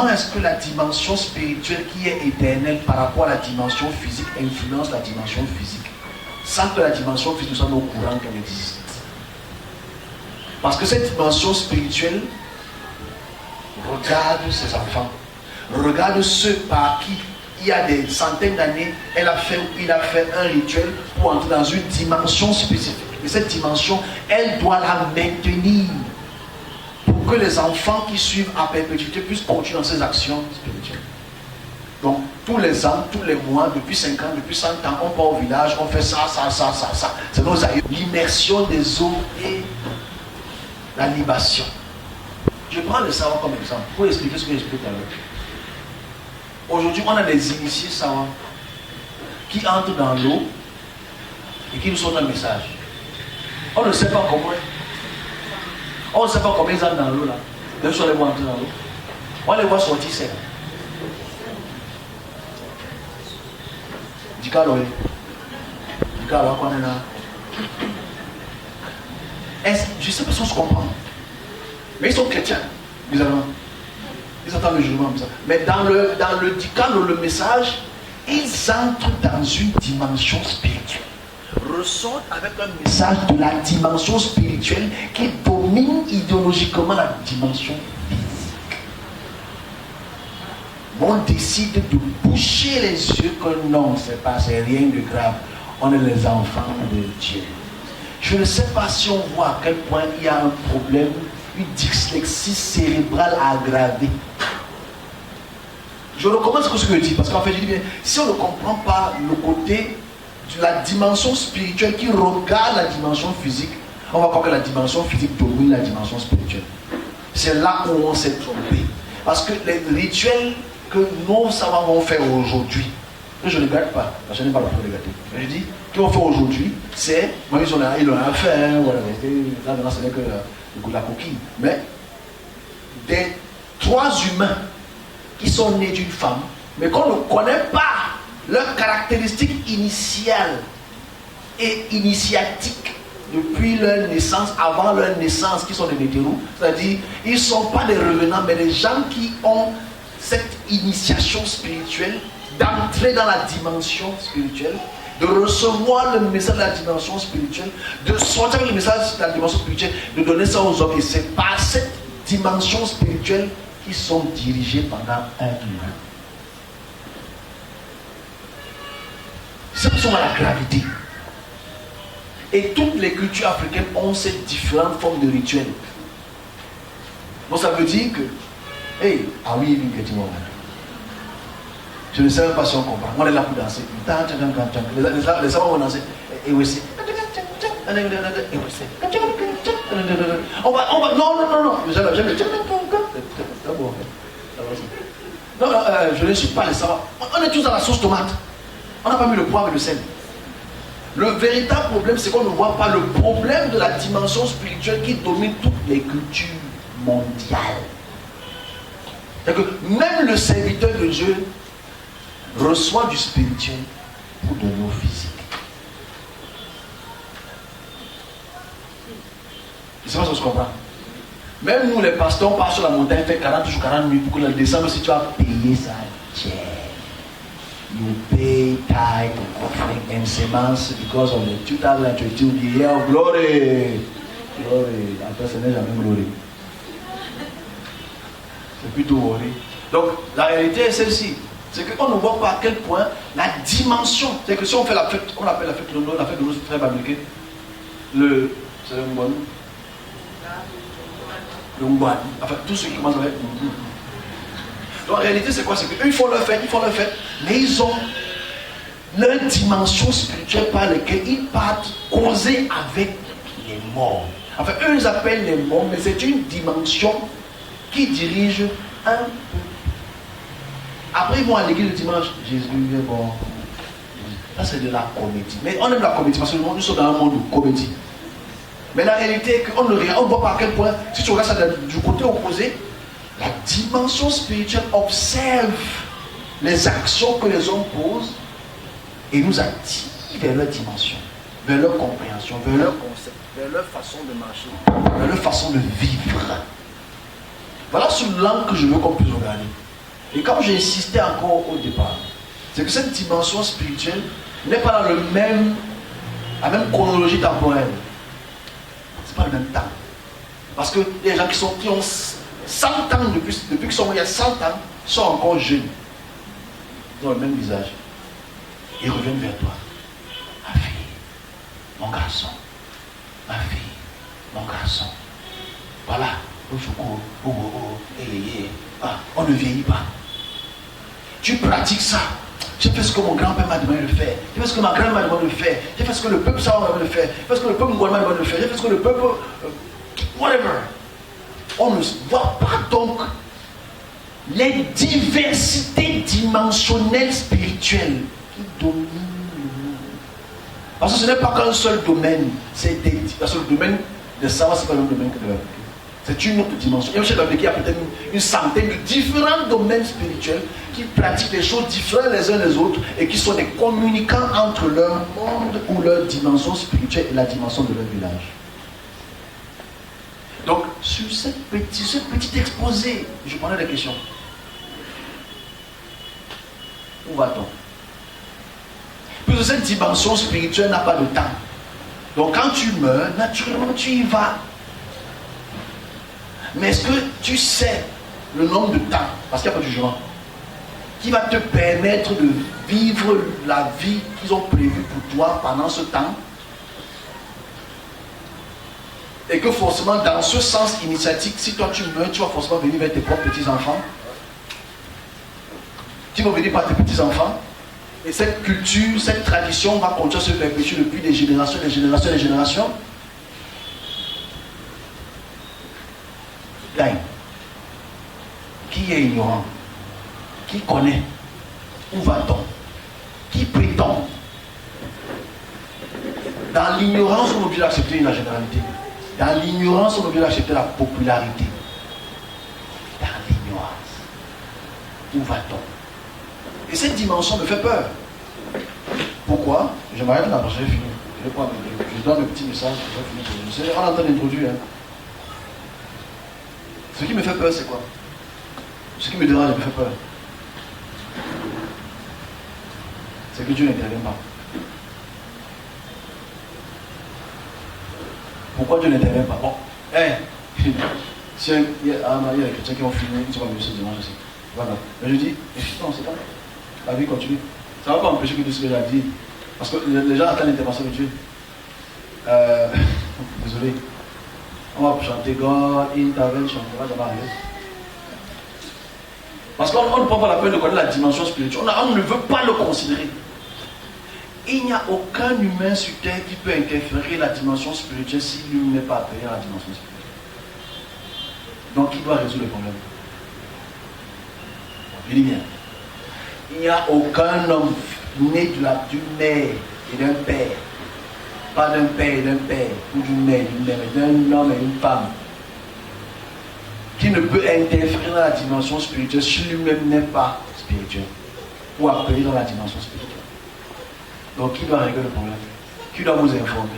comment est-ce que la dimension spirituelle qui est éternelle par rapport à la dimension physique influence la dimension physique sans que la dimension physique soit au courant qu'elle existe. Parce que cette dimension spirituelle regarde ses enfants, regarde ceux par qui il y a des centaines d'années, il a fait un rituel pour entrer dans une dimension spécifique. Et cette dimension, elle doit la maintenir pour que les enfants qui suivent à perpétuité puissent continuer dans ces actions spirituelles. Donc, tous les ans, tous les mois, depuis 5 ans, depuis 100 ans, on part au village, on fait ça. C'est nos aïeux. L'immersion des eaux et la libation. Je prends le savant comme exemple pour expliquer ce que j'explique tout à l'heure. Aujourd'hui, on a des initiés savants qui entrent dans l'eau et qui nous sortent un message. On ne sait pas comment. On ne sait pas combien ils entrent dans l'eau là. Même si on les voit entrer dans l'eau. On les voit sortir secs. Je ne sais pas si on se comprend. Mais ils sont chrétiens, bizarrement. Ils entendent le jugement comme ça. Mais dans le dicale, le message, ils entrent dans une dimension spirituelle. Ressortent avec un message de la dimension spirituelle qui domine idéologiquement la dimension physique. On décide de boucher les yeux que non, c'est rien de grave. On est les enfants de Dieu. Je ne sais pas si on voit à quel point il y a un problème, une dyslexie cérébrale aggravée. Je recommence ce que je dis, parce qu'en fait, je dis bien, si on ne comprend pas le côté de la dimension spirituelle qui regarde la dimension physique, on va croire que la dimension physique domine la dimension spirituelle. C'est là où on s'est trompé. Parce que les rituels que nos savants vont faire aujourd'hui, je ne les gâte pas, parce que je n'ai pas le droit de les gâter. Mais je dis, ce qu'ils vont faire aujourd'hui, c'est, moi ils ont rien fait, hein, voilà, là maintenant ce n'est que la coquille. Mais des 3 humains qui sont nés d'une femme, mais qu'on ne connaît pas leurs caractéristiques initiales et initiatiques depuis leur naissance, avant leur naissance, qui sont des météros, c'est-à-dire ils ne sont pas des revenants, mais des gens qui ont cette initiation spirituelle, d'entrer dans la dimension spirituelle, de recevoir le message de la dimension spirituelle, de sortir avec le message de la dimension spirituelle, de donner ça aux hommes. Et c'est par cette dimension spirituelle qu'ils sont dirigés pendant un humain. C'est pour ça qu'on a la gravité. Et toutes les cultures africaines ont ces différentes formes de rituels. Donc ça veut dire que, hey, ah oui, je ne sais même pas si on comprend. On est là pour danser. Les savants vont danser. Et oui, on va, non. J'aime le. Non, je ne suis pas les savants. On est tous dans la sauce tomate. On n'a pas mis le poivre et le sel. Le véritable problème, c'est qu'on ne voit pas le problème de la dimension spirituelle qui domine toutes les cultures mondiales. C'est-à-dire que même le serviteur de Dieu reçoit du spirituel pour donner au physique. Je ne sais pas si on se comprend. Même nous, les pasteurs, on part sur la montagne, fait 40 jours, 40 nuits pour que le décembre, si tu as payé ça, tiens. You pay tithe, offering, and semence because of the 2022 year of glory. Glory. Après, ce n'est jamais glory. C'est plutôt glory. Donc, la réalité est celle-ci. C'est qu'on ne voit pas à quel point la dimension. C'est que si on fait la fête, qu'on appelle la fête de nos frères américains, c'est le Mbouanou. Le Mbouanou. Enfin, tous ceux qui commencent avec. Donc, en réalité, c'est quoi? C'est qu'eux, ils font leur fête, mais ils ont leur dimension spirituelle par laquelle ils partent causer avec les morts. Enfin, eux, ils appellent les morts, mais c'est une dimension qui dirige un peu. Après, ils vont à l'église le dimanche. Jésus est bon. Ça, c'est de la comédie. Mais on aime la comédie parce que nous sommes dans un monde de comédie. Mais la réalité est qu'on ne voit pas à quel point, si tu regardes ça du côté opposé, la dimension spirituelle observe les actions que les hommes posent et nous attire vers leur dimension, vers leur compréhension, vers leur concept, vers leur façon de marcher, vers leur façon de vivre. Voilà ce langue que je veux qu'on puisse regarder. Et comme j'ai insisté encore au départ, c'est que cette dimension spirituelle n'est pas dans la même chronologie temporelle. C'est pas le même temps. Parce que les gens qui ont 100 ans, depuis qu'ils sont morts il y a 100 ans, sont encore jeunes. Ils ont le même visage. Ils reviennent vers toi. Ma fille, mon garçon, ma fille, mon garçon. Voilà. On ne vieillit pas. Tu pratiques ça. J'ai fait ce que mon grand-père m'a demandé de faire. J'ai fait ce que ma grand-mère m'a demandé de faire. J'ai fait ce que le peuple savant m'a demandé de faire. J'ai fait ce que le peuple m'a demandé de faire. J'ai fait ce que le peuple... whatever. On ne voit pas donc les diversités dimensionnelles spirituelles qui dominent le monde. Parce que ce n'est pas qu'un seul domaine. Parce que le domaine de savoir, c'est pas le même domaine que de la vie. C'est une autre dimension. Et chez l'Afrique, il y a peut-être une centaine de différents domaines spirituels qui pratiquent des choses différentes les uns les autres et qui sont des communicants entre leur monde ou leur dimension spirituelle et la dimension de leur village. Donc, sur ce petit exposé, je prendrai des questions. Où va-t-on? Puisque cette dimension spirituelle n'a pas de temps. Donc, quand tu meurs, naturellement, tu y vas. Mais est-ce que tu sais le nombre de temps, parce qu'il n'y a pas de jugement, qui va te permettre de vivre la vie qu'ils ont prévue pour toi pendant ce temps? Et que forcément, dans ce sens initiatique, si toi tu meurs, tu vas forcément venir vers tes propres petits-enfants. Tu vas venir par tes petits-enfants. Et cette culture, cette tradition va continuer à se perpétuer depuis des générations, des générations, des générations. Gagne. Qui est ignorant? Qui connaît? Où va-t-on? Qui prétend? Dans l'ignorance, on est obligé d'accepter la généralité. Dans l'ignorance, on est obligé d'accepter la popularité. Dans l'ignorance, où va-t-on? Et cette dimension me fait peur. Pourquoi? Je m'arrête là, parce que j'ai fini. Je donne un petit message. Je sais, on est en train d'introduire. Ce qui me fait peur, c'est quoi? Ce qui me dérange et me fait peur, c'est que Dieu n'intervient pas. Pourquoi Dieu n'intervient pas? Bon, si il y a des chrétiens qui ont filmé, ils sont pas venus ce dimanche aussi. Voilà. Mais je dis, non, c'est pas. La vie continue. Ça ne va pas empêcher que tout ce que j'ai dit. Parce que les gens attendent l'intervention de Dieu. Désolé. On va chanter God intervention. Ça va arriver. Parce qu'on ne prend pas la peine de connaître la dimension spirituelle. On ne veut pas le considérer. Il n'y a aucun humain sur terre qui peut interférer la dimension spirituelle s'il n'est pas appelé à la dimension spirituelle. Donc, qui doit résoudre le problème? Je dis bien. Il n'y a aucun homme né d'une mère et d'un père. Pas d'un père et d'un père, ou d'une mère, mais d'un homme et une femme, qui ne peut interférer dans la dimension spirituelle si lui-même n'est pas spirituel, ou appelé dans la dimension spirituelle. Donc qui doit régler le problème? Qui doit vous informer?